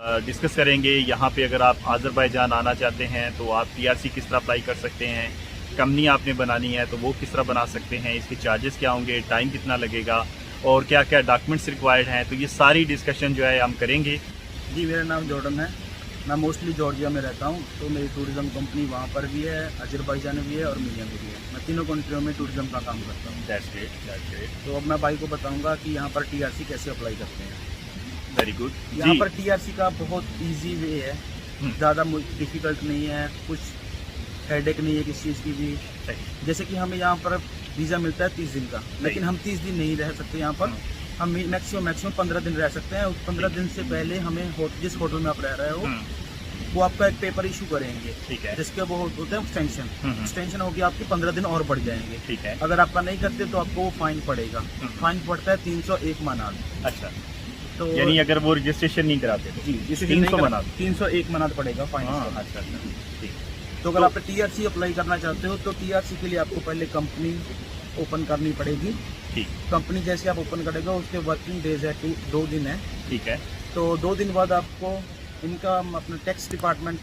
Discuss करेंगे। यहाँ पे अगर आप अज़रबैजान आना चाहते हैं तो आप टीआरसी किस तरह अप्लाई कर सकते हैं, कंपनी आपने बनानी है तो वो किस तरह बना सकते हैं, इसके चार्जेस क्या होंगे, टाइम कितना लगेगा और क्या क्या डॉक्यूमेंट्स रिक्वायर्ड हैं, तो ये सारी डिस्कशन जो है हम करेंगे। जी, मेरा नाम जॉर्डन है। मैं मोस्टली जॉर्जिया में रहता हूँ, तो मेरी टूरिज़्म कंपनी वहाँ पर भी है, अज़रबैजान में भी है और मियां में भी है। मैं तीनों कंट्रियों में टूरिज़्म का काम करता हूँ। That's great, that's great. तो अब मैं भाई को बताऊँगा कि यहाँ पर टीआरसी कैसे अप्लाई करते हैं। Very good. यहाँ पर टीआरसी का बहुत ईजी वे है, ज़्यादा डिफ़िकल्ट नहीं है, कुछ हेडेक नहीं है किसी चीज़ की भी। जैसे कि हमें यहाँ पर वीज़ा मिलता है 30 दिन का, लेकिन हम 30 दिन नहीं रह सकते यहाँ पर। हम मैक्सिमम 15 दिन रह सकते हैं। उस 15 दिन से पहले हमें जिस होटल में आप रह रहे हो वो आपका एक पेपर इशू करेंगे, ठीक है, जिसके वो होते हैं एक्सटेंशन। एक्सटेंशन होगी आपकी 15 दिन और बढ़ जाएंगे, ठीक है। अगर आपका नहीं करते तो आपको वो फाइन पड़ेगा। फाइन पड़ता है 301 मनाद। अच्छा, तो यानी अगर वो रजिस्ट्रेशन नहीं कराते तो जी, 300 मनाद, 301 मनाद पड़ेगा फाइन। अच्छा, ठीक। तो अगर आप टीआरसी अप्लाई करना चाहते हो तो टीआरसी के लिए आपको पहले कंपनी ओपन करनी पड़ेगी। ठीक, कंपनी जैसे आप ओपन करेगा उसके वर्किंग डेज है 2 दिन है। ठीक है। तो 2 दिन बाद आपको इनका अपना टैक्स डिपार्टमेंट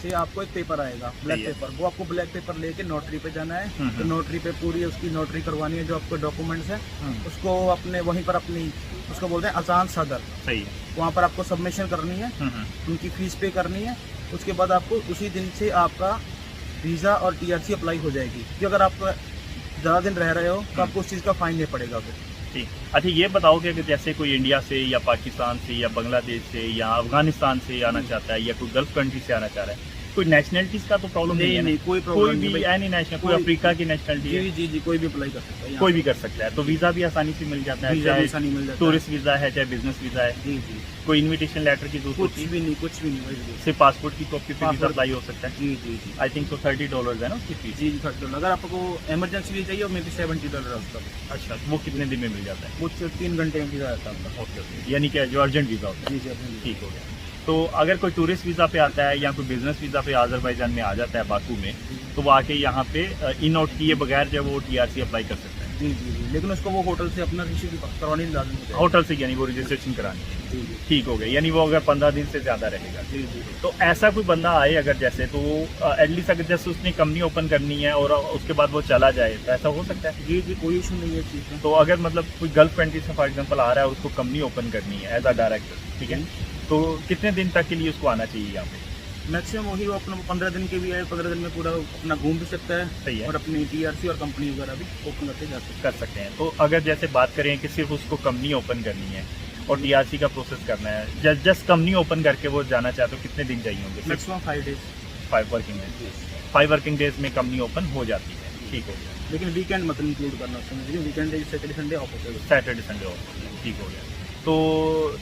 से आपको एक पेपर आएगा, ब्लैक पेपर। वो आपको ब्लैक पेपर लेके नोटरी पे जाना है। तो नोटरी पे पूरी उसकी नोटरी करवानी है, जो आपके डॉक्यूमेंट्स है उसको अपने वहीं पर अपनी उसको बोलते हैं अजान सदर, सही है। वहाँ पर आपको सबमिशन करनी है, उनकी फीस पे करनी है। उसके बाद आपको उसी दिन से आपका वीज़ा और टीआरसी अप्लाई हो जाएगी। कि अगर आप ज़्यादा दिन रह रहे हो तो आपको उस चीज़ का फाइन नहीं पड़ेगा फिर। ठीक। अच्छा, ये बताओगे कि जैसे कोई इंडिया से या पाकिस्तान से या बांग्लादेश से या अफगानिस्तान से आना चाहता है या कोई गल्फ कंट्री से आना चाह रहा है, कोई नेशनलिटीज का तो प्रॉब्लम नहीं है? नहीं, कोई प्रॉब्लम नहीं, भी एनी नेशनल, कोई अफ्रीका की नेशनलिटी है? जी, कोई भी अप्लाई कर सकता है, कोई भी कर सकता है। तो वीज़ा भी आसानी से मिल जाता है, वीज़ा भी आसानी मिल जाता है। टूरिस्ट वीज़ा है चाहे बिजनेस वीज़ा है। जी, कोई इन्विटेशन लेटर की जरूरत कुछ भी नहीं सिर्फ पासपोर्ट की कॉपी पे वीज़ा अप्लाई हो सकता है। जी। आई थिंक तो $30 है ना उसकी फीस? जी, $30। अगर आपको इमरजेंसी भी चाहिए और मे बी $70 है उसका। अच्छा, वो कितने दिन में मिल जाता है? वो 3 घंटे में वीज़ा आता है आपका। ओके, यानी कि जो अर्जेंट वीज़ा होता है। जी, ठीक हो गया। तो अगर कोई टूरिस्ट वीज़ा पे आता है या कोई बिजनेस वीज़ा पे अज़रबैजान में आ जाता है बाकू में, तो वो आके यहाँ पे इन आउट किए बगैर जो वो टीआरसी अप्लाई कर सकता है? जी, लेकिन उसको वो होटल से अपना रिसीव करवानी लाजमी है। होटल से, यानी वो रजिस्ट्रेशन करानी है। जी। ठीक हो गया, यानी वो अगर 15 दिन से ज़्यादा रहेगा। जी। तो ऐसा कोई बंदा आए अगर जैसे, तो एटलीस्ट अगर जैसे उसने कंपनी ओपन करनी है और उसके बाद वो चला जाए, तो ऐसा हो सकता है? जी, कोई इशू नहीं है चीज़ में। तो अगर मतलब कोई गल्फ कंट्री से फॉर एग्जाम्पल आ रहा है और उसको कंपनी ओपन करनी है एज अ डायरेक्टर, ठीक है, तो कितने दिन तक के लिए उसको आना चाहिए यहाँ पे? मैक्सिमम वही वो अपना 15 दिन के भी है, 15 दिन में पूरा अपना घूम भी सकता है। सही है। और अपनी टीआरसी और कंपनी वगैरह भी ओपन करके कर सकते हैं। तो अगर जैसे बात करें कि सिर्फ उसको कंपनी ओपन करनी है और टीआरसी का प्रोसेस करना है, जस्ट कंपनी ओपन करके वो जाना चाहते हो, कितने दिन चाहिए होंगे? Maximum 5 days. 5 working days. 5 working days में कंपनी ओपन हो जाती है। ठीक हो गया। लेकिन वीकेंड मतलब इंक्लूड करना उसमें, लेकिन weekend day Saturday Sunday off होता है। Saturday Sunday off. ठीक हो गया। तो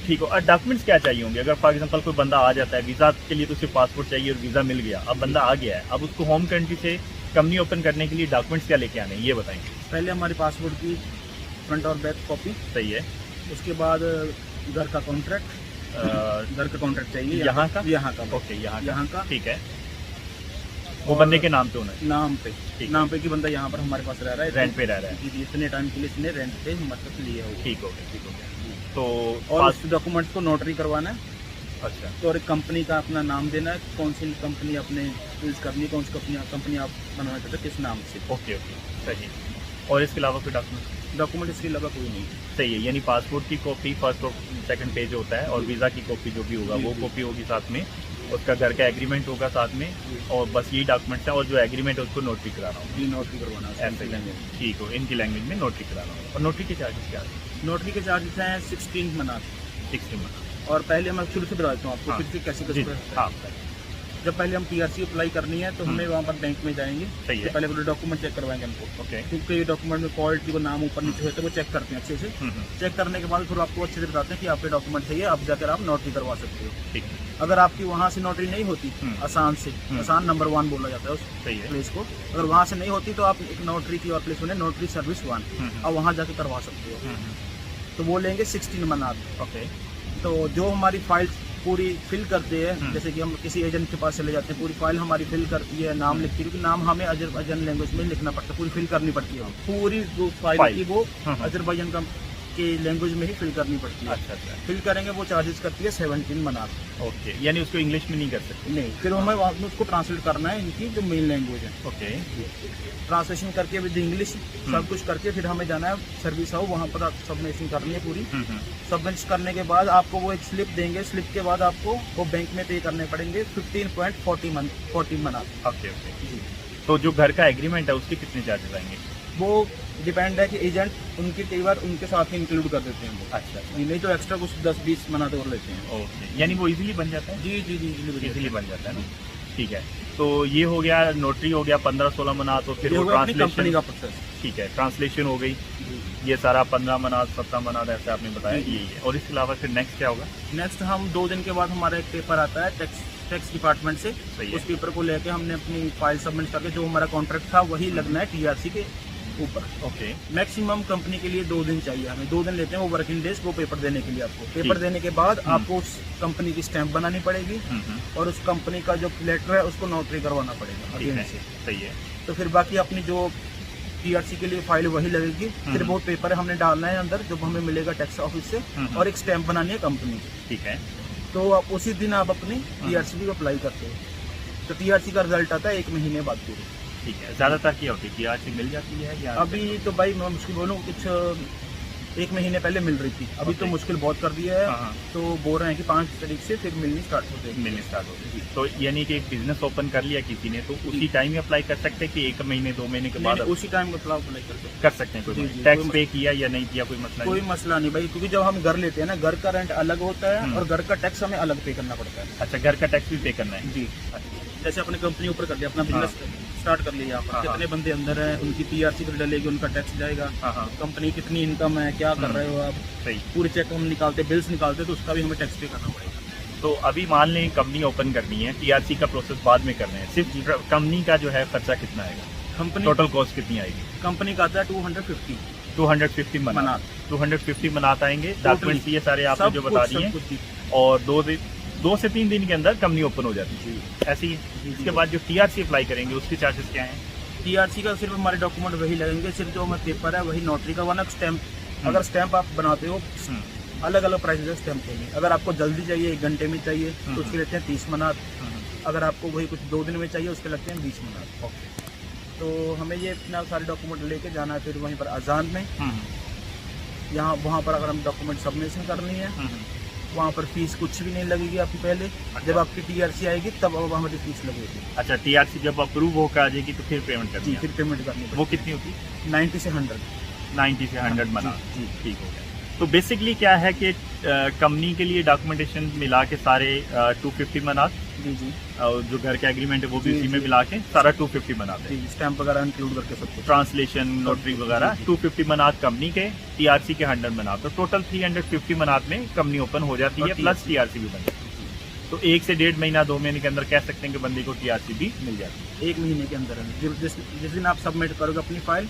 ठीक हो। और डॉक्यूमेंट्स क्या चाहिए होंगे? अगर फॉर एग्जांपल कोई बंदा आ जाता है, वीज़ा के लिए तो सिर्फ पासपोर्ट चाहिए और वीज़ा मिल गया, अब बंदा आ गया है, अब उसको होम कंट्री से कंपनी ओपन करने के लिए डॉक्यूमेंट्स क्या लेके आने हैं, ये बताएंगे। पहले हमारे पासपोर्ट की फ्रंट और बैक कॉपी। सही है। उसके बाद घर का कॉन्ट्रैक्ट चाहिए, यहाँ का। ओके, यहाँ का, ठीक है। वो बंदे के नाम पे होना है? नाम पे कि बंदा यहाँ पर हमारे पास रह रहा है, रेंट पे रह रहा है। जी, इतने टाइम के लिए इसने रेंट पे मतलब लिए हो। ठीक हो गया। तो और उस डॉक्यूमेंट्स को नोटरी करवाना है। अच्छा। तो और एक कंपनी का अपना नाम देना है, कौन सी कंपनी अपने यूज़ करनी है, कौन सी कंपनी आप बनाना चाहते हैं, किस नाम से। ओके, सही। और इसके अलावा कोई डॉक्यूमेंट इसके अलावा कोई नहीं? सही है। यानी पासपोर्ट की कॉपी फर्स्ट और सेकंड पेज होता है, और वीज़ा की कॉपी जो भी होगा वो कॉपी होगी साथ में, उसका घर का एग्रीमेंट होगा साथ में, और बस यही डॉक्यूमेंट्स हैं। और जो एग्रीमेंट है उसको नोटरी कराना होगा। जी, नोटरी करवाना है ऐसे लैंग्वेज। ठीक हो, इनकी लैंग्वेज में नोटरी कराना होगा। और नोटरी के चार्जेस क्या है? नोटरी के चार्जेस हैं 16 मनात। 16 मनात। और पहले मैं शुरू से बता देता हूँ आपको, हाँ। फिर कैसे हाँ। जब पहले हम टीआरसी अप्लाई करनी है तो हमें वहाँ पर बैंक में जाएंगे। सही है। तो पहले पूरे डॉक्यूमेंट चेक करवाएंगे हमको। ओके। क्योंकि ये डॉक्यूमेंट में फॉल्ट को नाम ऊपर नीचे होता है, वो चेक करते हैं अच्छे से। चेक करने के बाद फिर आपको अच्छे से बताते हैं कि आपके डॉक्यूमेंट सही है, अब जाकर आप नोटरी करवा सकते हो। ठीक। अगर आपकी वहाँ से नोटरी नहीं होती, आसान से आसान नंबर 1 बोला जाता है उस प्लेस को, अगर वहाँ से नहीं होती तो आप एक नोटरी की और प्लेस बने नोटरी सर्विस 1, आप वहाँ जाके करवा सकते हो। तो वो लेंगे 16 मनात। ओके। तो जो हमारी फाइल पूरी फिल करते हैं, जैसे कि हम किसी एजेंट के पास चले जाते हैं, पूरी फाइल हमारी फिल करती है, नाम लिखती है, क्योंकि नाम हमें अज़रबैजान लैंग्वेज में लिखना पड़ता है, पूरी फिल करनी पड़ती है। पूरी जो फाइल की वो अज़रबैजान का के लैंग्वेज में ही फिल करनी पड़ती है। अच्छा अच्छा, फिल करेंगे वो चार्जेस करती है 17 मनात। ओके, यानी उसको इंग्लिश में नहीं कर सकते? नहीं, फिर हमें वहाँ में उसको ट्रांसलेट करना है इनकी जो मेन लैंग्वेज है। ओके, ट्रांसलेशन करके विद इंग्लिश सब कुछ करके फिर हमें जाना है सर्विस हाउस, वहाँ पर सबमिशन करनी है पूरी। सबमिट करने के बाद आपको वो एक स्लिप देंगे, स्लिप के बाद आपको वो बैंक में पे करने पड़ेंगे 15.40 मनात। Okay okay. तो जो घर का एग्रीमेंट है उसके कितने चार्जेस आएंगे? वो डिपेंड है कि एजेंट उनकी कई बार उनके साथ ही इंक्लूड कर देते हैं वो। अच्छा, नहीं तो एक्स्ट्रा कुछ 10-20 मनाते और लेते हैं। ओके, यानी वो इजीली बन जाता है? जी जी जी इजीली बन जाता है ना। ठीक है, तो ये हो गया नोटरी हो गया 15-16 मना, तो फिर वो कंपनी ट्रांसलेशन का प्रोसेस। ठीक है, ट्रांसलेशन हो गई, ये सारा 15 मना 17 मना ऐसे आपने बताया जी। यही है। और इसके अलावा फिर नेक्स्ट क्या होगा? नेक्स्ट हम 2 दिन के बाद हमारा एक पेपर आता है टैक्स डिपार्टमेंट से। सही है। उस पेपर को लेके हमने अपनी फाइल सबमिट करके जो हमारा कॉन्ट्रैक्ट था वही लगना है टीआरसी के ऊपर। ओके, मैक्सिमम कंपनी के लिए 2 दिन चाहिए, हमें 2 दिन लेते हैं वो वर्किंग डेज वो पेपर देने के लिए। आपको पेपर ठीक। देने के बाद आपको उस कंपनी की स्टैंप बनानी पड़ेगी और उस कंपनी का जो लेटर है उसको नोटरी करवाना पड़ेगा ठीक है, अगेन से। सही है। तो फिर बाकी अपनी जो टीआरसी के लिए फाइल वही लगेगी। फिर वो पेपर हमने डालना है अंदर जो हमें मिलेगा टैक्स ऑफिस से, और एक स्टैंप बनानी है कंपनी की। ठीक है, तो आप उसी दिन आप अपनी टीआरसी भी अप्लाई करते हो, तो टीआरसी का रिजल्ट आता है 1 महीने बाद पूरे। ठीक है। ज़्यादातर क्या होती है, टीआरसी मिल जाती है या? अभी तो भाई मैं मुश्किल बोलूँ कुछ 1 महीने पहले मिल रही थी, अभी तो Okay. मुश्किल बहुत कर दिया है। हाँ। तो बोल रहे हैं कि 5 तारीख से फिर मिलनी स्टार्ट हो जाएगी। मिलने स्टार्ट हो गई। तो यानी कि एक बिजनेस ओपन कर लिया किसी ने तो उसी टाइम ही अप्लाई कर सकते हैं कि 1 महीने 2 महीने के बाद नहीं, उसी टाइम अप्लाई कर सकते हैं। कर सकते हैं? कोई जी, जी, टैक्स कोई पे किया या नहीं किया कोई मसला कोई नहीं? मसला नहीं भाई, क्योंकि जब हम घर लेते हैं ना, घर का रेंट अलग होता है और घर का टैक्स हमें अलग पे करना पड़ता है। अच्छा, घर का टैक्स भी पे करना है? जी, जैसे अपने कंपनी ऊपर कर लिया, अपना बिजनेस स्टार्ट कर लिया, यहाँ पर कितने बंदे अंदर हैं, उनकी टीआरसी पर डलेगी, उनका टैक्स जाएगा। हाँ, कंपनी कितनी इनकम है, क्या कर रहे हो आप, सही। पूरी चेक हम निकालते, बिल्स निकालते, तो उसका भी हमें टैक्स पे करना पड़ेगा। तो अभी मान लें कंपनी ओपन करनी है, टीआरसी का प्रोसेस बाद में करना है, सिर्फ कंपनी का जो है खर्चा कितना आएगा? कंपनी टोटल कॉस्ट कितनी आएगी? कंपनी का आता है 250 250 मनात। 250 मनात आएंगे। डॉक्यूमेंट्स ये सारे आपने जो बता दिए, और 2 से 3 दिन के अंदर कंपनी ओपन हो जाती है, ऐसे ही। इसके बाद जो टीआरसी अप्लाई करेंगे उसके चार्जेस क्या हैं? टीआरसी का सिर्फ हमारे डॉक्यूमेंट वही लगेंगे, सिर्फ जो हमारा पेपर है वही नोटरी करवाना। स्टैंप, अगर स्टैंप आप बनाते हो अलग अलग प्राइस है स्टैंप के लिए। अगर आपको जल्दी चाहिए, 1 घंटे में चाहिए, तो उसके लेते हैं 30 मनात। अगर आपको वही कुछ 2 दिन में चाहिए उसके लगते हैं 20 मनात। ओके। तो हमें ये इतना सारे डॉक्यूमेंट लेके जाना है फिर वहीं पर आज़ाद में। यहाँ वहाँ पर अगर हम डॉक्यूमेंट सबमिशन करनी है, वहाँ पर फीस कुछ भी नहीं लगेगी आपकी। पहले जब आपकी टीआरसी आएगी तब अब हमारी फीस लगेगी। अच्छा, टीआरसी जब अप्रूव होकर आ जाएगी तो फिर पेमेंट करनी जी, है? फिर पेमेंट करनी वो पड़ेगी। कितनी होगी? 90 से 100। 90 से 100 मना। जी, ठीक हो गया। तो बेसिकली क्या है कि कंपनी के लिए डॉक्यूमेंटेशन मिला के सारे 250 मनात, जी जी और जो घर का एग्रीमेंट है वो भी जी, उसी में जी। मिला के सारा 250 मनात है। जी, स्टैंप वगैरह इंक्लूड करके सब कुछ। ट्रांसलेशन, नोटरी वगैरह 250 मनात कंपनी के, टीआरसी के 100 मनात, तो टोटल 350 मनात में कंपनी ओपन हो जाती है, और प्लस टीआरसी भी बन जाती है। तो 1 से 1.5 महीना 2 महीने के अंदर कह सकते हैं कि बंदे को टीआरसी भी मिल जाती है। 1 महीने के अंदर जिस दिन आप सबमिट करोगे अपनी फाइल,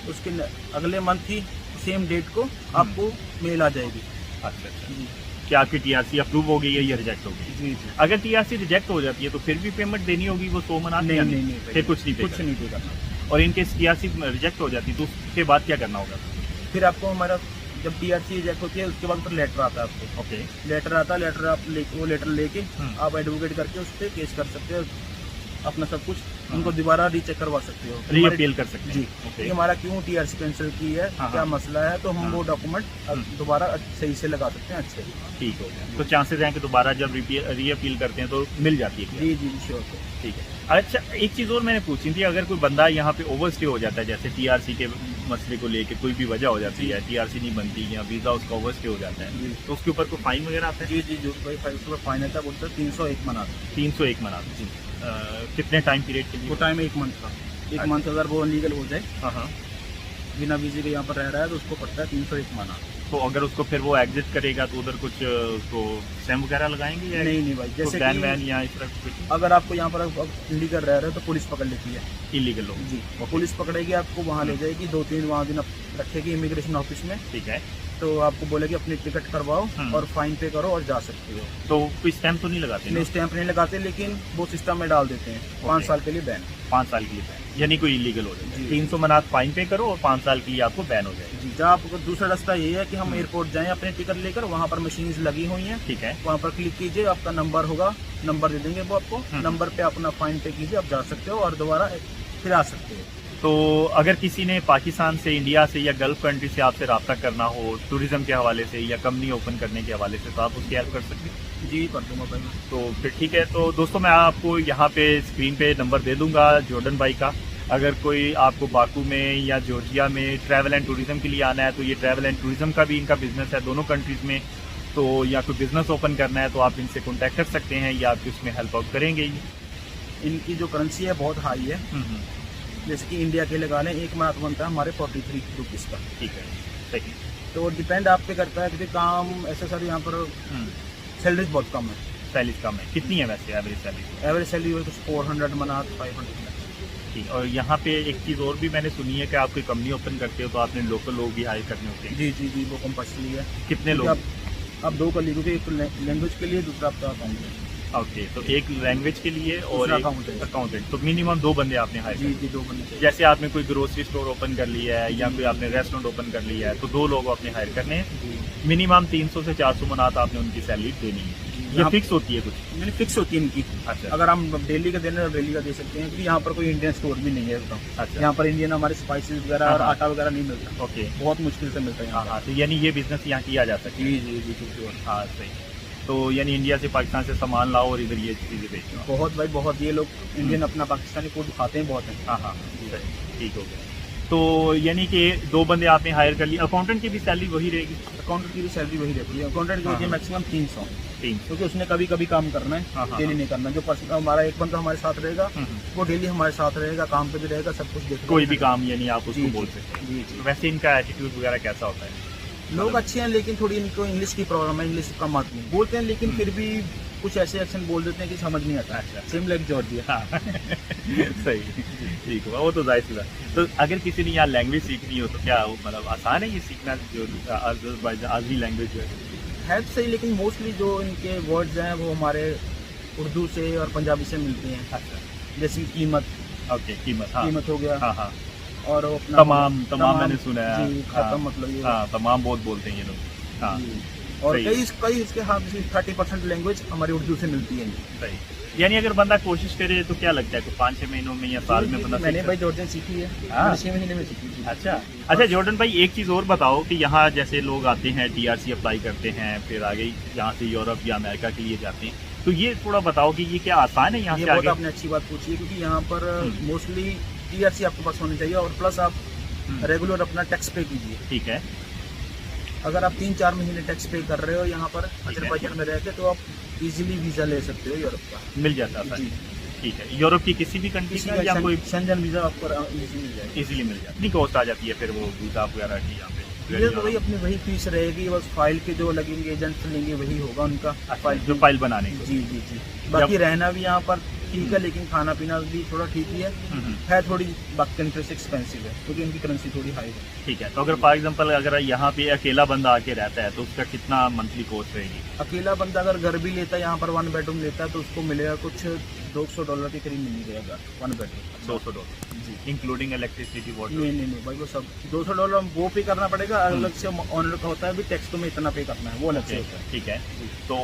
उसके अगले मंथ ही सेम डेट को आपको मेल आ जाएगी। अच्छा अच्छा, जी क्या आपकी टीआरसी अप्रूव हो गई है या रिजेक्ट हो गई? जी जी। अगर टीआरसी रिजेक्ट हो जाती है तो फिर भी पेमेंट देनी होगी वो 100 मनात? नहीं या नहीं नहीं, फिर कुछ नहीं पे कुछ नहीं पे करना। और इनके टीआरसी रिजेक्ट हो जाती है तो उसके बाद क्या करना होगा? फिर आपको हमारा जब टीआरसी रिजेक्ट होती है उसके बाद फिर लेटर आता है आपको। ओके। लेटर आता है, लेटर आप वो लेटर लेके आप एडवोकेट करके उस पर केस कर सकते हो, अपना सब कुछ उनको दोबारा रीचेक करवा सकते हो, रीअपील कर सकते हैं? जी। ओके। कि हमारा क्यों टीआरसी कैंसिल की है, क्या मसला है, तो हम वो डॉक्यूमेंट दोबारा सही से लगा सकते हैं अच्छे। ठीक हो गया। तो चांसेस हैं कि दोबारा जब रीअपील करते हैं तो मिल जाती है? जी जी श्योर। ठीक है। अच्छा, एक चीज़ और मैंने पूछी थी, अगर कोई बंदा यहाँ पे ओवरस्टे हो जाता है, जैसे टीआरसी के मसले को लेके कोई भी वजह हो जाती है, टीआरसी नहीं बनती या वीज़ा उसका ओवरस्टे हो जाता है, तो उसके ऊपर कोई फाइन वगैरह आता है? जी जी, जो भाई फाइन आता है वो 301 मना। 301 मना। जी। कितने टाइम पीरियड के लिए? वो टाइम 1 मंथ का। 1 मंथ अगर वो लीगल हो जाए, हाँ, बिना वीजे के यहाँ पर रह रहा है, तो उसको पड़ता है 301 मना। तो अगर उसको फिर वो एग्जिट करेगा तो उधर कुछ उसको स्टैम्प वगैरह लगाएंगे या नहीं भाई, जैसे बैन वैन कि या इस तरह कुछ? अगर आपको यहाँ पर इलीगल रह रहे हो तो पुलिस पकड़ लेती है। इलीगल लोग? जी, पुलिस पकड़ेगी आपको, वहाँ ले जाएगी, 2-3 वहाँ दिन रखेगी इमिग्रेशन ऑफिस में। ठीक है। तो आपको बोले कि अपनी टिकट करवाओ और फाइन पे करो और जा सकते हो। तो कोई स्टैंप तो नहीं लगाते ना? स्टैंप नहीं लगाते, लेकिन वो सिस्टम में डाल देते हैं 5 साल के लिए बैन। 5 साल के लिए बैन, यानी कोई इलीगल हो जाए। 300 मनात फाइन पे करो और 5 साल के लिए आपको बैन हो जाए। जी, जहाँ आपको दूसरा रास्ता ये है कि हम एयरपोर्ट जाएं अपने टिकट लेकर, वहाँ पर मशीन्स लगी हुई हैं, ठीक है, वहाँ पर क्लिक कीजिए, आपका नंबर होगा, नंबर दे देंगे वो आपको, नंबर पे अपना फाइन पे कीजिए, आप जा सकते हो और दोबारा फिर आ सकते हो। तो अगर किसी ने पाकिस्तान से, इंडिया से या गल्फ कंट्री से आपसे रब्ता करना हो टूरिज्म के हवाले से या कंपनी ओपन करने के हवाले से, तो आप उसकी हेल्प कर सकते हैं? जी, कर दूंगा भाई। तो फिर ठीक है। तो दोस्तों मैं आपको यहाँ पे स्क्रीन पे नंबर दे दूंगा जॉर्डन भाई का। अगर कोई आपको बाकू में या जॉर्जिया में ट्रैवल एंड टूरिज्म के लिए आना है, तो ये ट्रैवल एंड टूरिज्म का भी इनका बिजनेस है दोनों कंट्रीज़ में। तो या कोई बिजनेस ओपन करना है तो आप इनसे कॉन्टैक्ट कर सकते हैं या आपकी उसमें हेल्प आउट करेंगे ही। इनकी जो करेंसी है बहुत हाई है। जैसे कि इंडिया के लगा लें, एक मनात बनता है हमारे 43 रुपीज़ का। ठीक है, सही। तो डिपेंड आप पे करता है, क्योंकि काम ऐसे सर यहाँ पर सैलरी बहुत कम है। सैलरी कम है, कितनी है वैसे एवरेज सैलरी? एवरेज सैलरी कुछ 400 मनात 500। ठीक। और यहाँ पे एक चीज़ और भी मैंने सुनी है कि आप कोई कंपनी ओपन करते हो तो आपने लोकल लोग भी हायर करने होते हैं। जी जी जी, वो कंपल्सरी है। कितने लोग? आप 2 कर लीजिए, एक लैंग्वेज के लिए, दूसरा आपका अकाउंट। ओके, तो एक लैंग्वेज के लिए और एक अकाउंटेंट। तो मिनिमम 2 बंदे आपने हायर जी जी, 2 बंदे। जैसे आपने कोई ग्रोसरी स्टोर ओपन कर लिया है या कोई आपने रेस्टोरेंट ओपन कर लिया है, तो 2 लोग आपने हायर करने हैं। मिनिमम 300 से 400 मनात आपने उनकी सैलरी देनी है। ये फिक्स होती है कुछ? नहीं, फिक्स होती है इनकी। अच्छा। अगर हम डेली का देना है तो डेली का दे सकते हैं, क्योंकि यहाँ पर कोई इंडियन स्टोर भी नहीं है। अच्छा। यहाँ पर इंडियन हमारे स्पाइसेस वगैरह और आटा वगैरह नहीं मिलता। ओके, बहुत मुश्किल से मिलता है यहाँ। हाँ, तो यानी ये बिजनेस यहाँ किया जा सकता है। जी जी जी, हाँ सही। तो यानी इंडिया से पाकिस्तान से सामान लाओ और इधर ये चीज़ें बेचो। बहुत भाई बहुत, ये लोग इंडियन अपना पाकिस्तानी फूड खाते हैं बहुत है। हाँ हाँ, ठीक हो गया। तो यानी कि 2 बंदे आपने हायर कर लिए। अकाउंटेंट की भी सैलरी वही रहेगी? अकाउंटेंट की भी सैलरी वही रहती है। अकाउंटेंट की होती है मैक्सिमम 300, क्योंकि उसने कभी कभी काम करना है, डेली नहीं करना। जो पर्सन हमारा एक बंदा हमारे साथ रहेगा, वो डेली हमारे साथ रहेगा, काम पे भी रहेगा, सब कुछ देखेगा। कोई भी काम यानी आप उसको बोल सकते हैं। जी जी। वैसे इनका एटीट्यूड वगैरह कैसा होता है? लोग अच्छे हैं, लेकिन थोड़ी इनको इंग्लिश की प्रॉब्लम है, इंग्लिश कम आती है, बोलते हैं, लेकिन फिर भी कुछ ऐसे एक्शन बोल देते हैं कि समझ नहीं आता। अच्छा। Same like Georgia. सही, ठीक हुआ, वो तो जाहिर सी बात। तो अगर किसी ने यहाँ लैंग्वेज सीखनी हो तो क्या वो मतलब आसान है ये सीखना, जो आज़मी लैंग्वेज जो है तो सही, लेकिन मोस्टली जो इनके वर्ड्स हैं वो हमारे उर्दू से और पंजाबी से मिलते हैं। अच्छा। जैसे कीमत। ओके, कीमत। हाँ, कीमत हो गया। हाँ हाँ। और वो अपना तमाम मैंने सुना है। जी, खत्म मतलब ये। हाँ, तमाम बहुत बोलते हैं ये लोग। हाँ, और कई इसके हाँ 30% लैंग्वेज हमारी उर्दू से मिलती है। सही। यानी अगर बंदा कोशिश करे तो क्या लगता है कि 5-6 महीनों में या साल में बंदा? मैंने भाई जॉर्जियन सीखी है, 6 महीने में सीखी थी। अच्छा जॉर्डन भाई, एक चीज़ और बताओ कि यहाँ जैसे लोग आते हैं TRC अप्लाई करते हैं, फिर आगे यहाँ से यूरोप या अमेरिका के लिए जाते हैं, तो ये थोड़ा बताओ कि ये क्या आसान है यहाँ से आगे? आपने अच्छी बात पूछी है, क्योंकि यहाँ पर मोस्टली TRC आपके पास होनी चाहिए, और प्लस आप रेगुलर अपना टैक्स पे कीजिए। ठीक है। अगर आप 3-4 महीने टैक्स पे कर रहे हो यहाँ पर अजरबैजान में रह के, तो आप इजीली वीज़ा ले सकते हो यूरोप का। मिल जाता है? ठीक है। यूरोप की किसी भी कंट्री का या कोई शेंजन वीज़ा आपको इजीली मिल जाएगा? इजीली मिल जाता है। कितनी कॉस्ट आ जाती है फिर वो वीज़ा वगैरह की यहाँ पे? ये तो वही अपनी वही फीस रहेगी, बस फाइल के जो लगेंगे एजेंट्स लेंगे वही होगा उनका। जो फाइल बनाने की। जी जी जी। बाकी रहना भी यहाँ पर ठीक है, लेकिन खाना पीना भी थोड़ा ठीक ही है थोड़ी। बाकी कंट्री से एक्सपेंसिव है, क्योंकि इनकी करेंसी थोड़ी हाई है। ठीक है। तो अगर फॉर एग्जांपल अगर यहाँ पे अकेला बंदा आके रहता है तो उसका कितना मंथली कॉस्ट रहेगी? अकेला बंदा अगर घर भी लेता है, यहाँ पर 1 बेडरूम लेता है, तो उसको मिलेगा कुछ $200 के करीब मिल जाएगा 1 बेडरूम। $200 जी, इंक्लूडिंग इलेक्ट्रिसिटी वाटर? नहीं भाई, वो सब $200 वो पे करना पड़ेगा। अलग से ऑनर का होता है भी टैक्स, तुम्हें इतना पे करना है, वो अलग से होता है। ठीक है। तो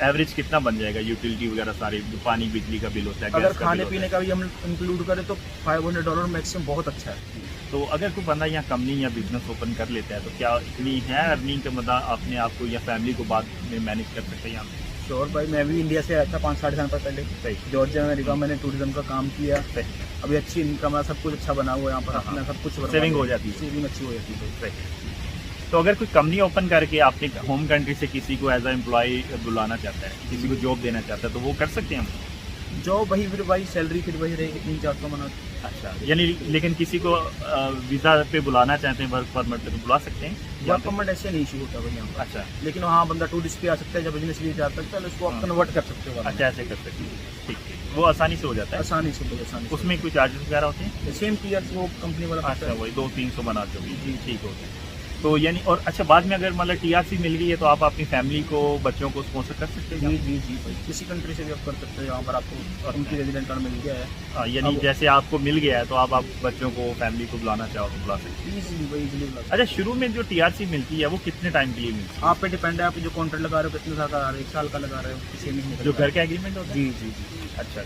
एवरेज कितना बन जाएगा? यूटिलिटी वगैरह सारी, पानी बिजली का बिल होता है, अगर खाने पीने का भी हम इंक्लूड करें तो $500 मैक्सिमम बहुत अच्छा है। तो अगर कोई बंदा यहाँ कंपनी या बिजनेस ओपन कर लेता है तो क्या इतनी है अर्निंग का मतलब अपने आप को या फैमिली को बाद में मैनेज कर सकते हैं यहाँ पे? श्योर भाई, मैं भी इंडिया से आया था 5-6 साल पहले। सही। जॉर्जिया में रिवा मैंने टूरिज्म का काम किया। अभी अच्छी इनकम है, सब कुछ अच्छा बना हुआ है यहाँ पर। अपना सब कुछ सेविंग हो जाती है, सेविंग अच्छी हो जाती है। सही। तो अगर कोई कंपनी ओपन करके अपने होम कंट्री से किसी को एज अ एम्प्लॉय बुलाना चाहता है, किसी को जॉब देना चाहता है, तो वो कर सकते हैं हम? जॉब वही, फिर भाई सैलरी फिर वही रहेगी 300-400 मना। अच्छा, यानी लेकिन किसी को वीज़ा पे बुलाना चाहते हैं, वर्क परमिट पे, तो बुला सकते हैं? वर्क परमिट ऐसे नहीं इशू होता भाई यहाँ पर। अच्छा। लेकिन हाँ, बंदा टूरिस्ट पे आ सकता है, जब बिजनेस लिए जा सकता है, उसको आप कन्वर्ट कर सकते हो। अच्छा, ऐसे कर सकते हैं। ठीक है, वो आसानी से हो जाता है? आसानी से। उसमें कोई चार्जेस वगैरह होते हैं? सेम टीयर वो कंपनी वाला। अच्छा, वही 200-300 बना जो भी। जी, ठीक हो गया। तो यानी और अच्छा बाद में अगर मतलब टीआरसी मिल गई है तो आप अपनी फैमिली को बच्चों को स्पॉन्सर कर सकते हैं? जी भाई, किसी कंट्री से भी आप कर सकते हो, यहाँ पर आपको उनकी रेजिडेंट कार्ड मिल गया है। यानी अब- जैसे आपको मिल गया है तो आप बच्चों को फैमिली को बुलाना चाहो तो बुला सकते हैं। इजीली भाई, इजीली बुला सकते अच्छा, शुरू में जो टीआरसी मिलती है वो कितने टाइम के लिए मिलती है? हो। आप पे डिपेंड है, आप जो कॉन्ट्रैक्ट लगा रहे हो कितने साल का लगा रहे हो, 1 साल का लगा रहे हो, किसी में जो घर का एग्रीमेंट होता है? जी। अच्छा,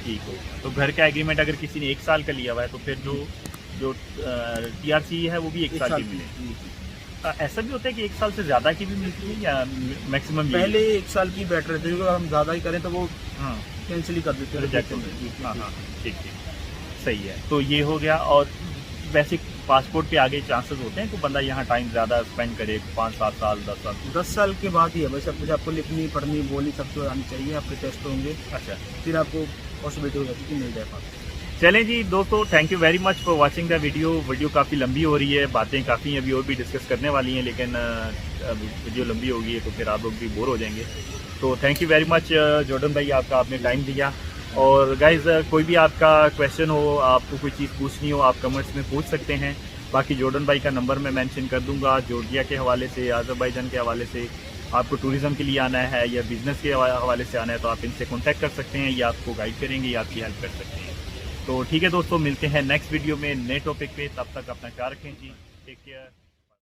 ठीक हो। तो घर का एग्रीमेंट अगर किसी ने 1 साल का लिया हुआ है तो फिर जो टीआरसी है वो भी 1 साल की मिले। जी। ऐसा भी होता है कि 1 साल से ज़्यादा की भी मिलती है या मैक्सिमम? पहले 1 साल की बेटर रहती है, क्योंकि हम ज़्यादा ही करें तो वो हाँ, कैंसिल ही कर देते हैं, रिजेक्ट reject होते होते हैं। हैं। हाँ, ठीक, सही है। तो ये हो गया। और वैसे पासपोर्ट पे आगे चांसेस होते हैं कि बंदा यहाँ टाइम ज़्यादा स्पेंड करे, 5-7 साल, 10 साल? 10 साल के बाद ही है भाई, सब कुछ आपको लिखनी, पढ़नी, बोलनी सब कुछ आनी चाहिए, आपके टेस्ट होंगे, अच्छा, फिर आपको पॉसिबिलिटी हो जाती है कि मिल जाए पास। चलें जी दोस्तों, thank you very much for watching the video काफ़ी लंबी हो रही है, बातें काफ़ी अभी और भी डिस्कस करने वाली हैं, लेकिन वीडियो लंबी होगी तो फिर आप लोग भी बोर हो जाएंगे। तो thank you very much Jordan भाई, आपका आपने टाइम दिया। और गाइज़ कोई भी आपका क्वेश्चन हो, आपको कोई चीज़ पूछनी हो, आप कमेंट्स में पूछ सकते हैं। बाकी जॉर्डन भाई का नंबर मैं मेंशन कर दूंगा। जॉर्जिया के हवाले से, अज़रबैजान के हवाले से आपको टूरिज़्म के लिए आना है या बिज़नेस के हवाले से आना है तो आप इनसे कॉन्टैक्ट कर सकते हैं, या आपको गाइड करेंगे या आपकी हेल्प कर सकते हैं। तो ठीक है दोस्तों, मिलते हैं नेक्स्ट वीडियो में नए टॉपिक पे। तब तक अपना ख्याल रखें जी, टेक केयर।